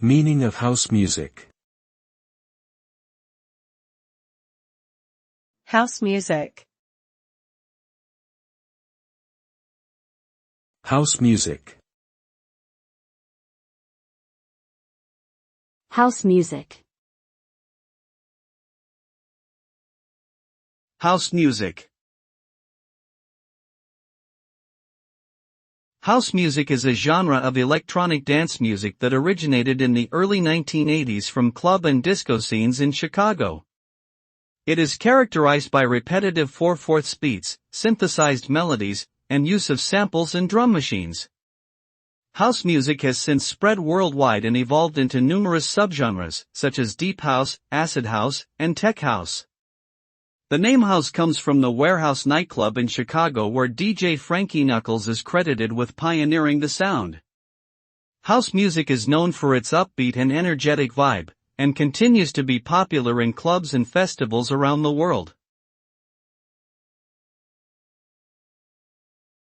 Meaning of house music. House music. House music. House music. House music. House music is a genre of electronic dance music that originated in the early 1980s from club and disco scenes in Chicago. It is characterized by repetitive 4/4 beats, synthesized melodies, and use of samples and drum machines. House music has since spread worldwide and evolved into numerous subgenres, such as deep house, acid house, and tech house. The name house comes from the Warehouse nightclub in Chicago where DJ Frankie Knuckles is credited with pioneering the sound. House music is known for its upbeat and energetic vibe, and continues to be popular in clubs and festivals around the world.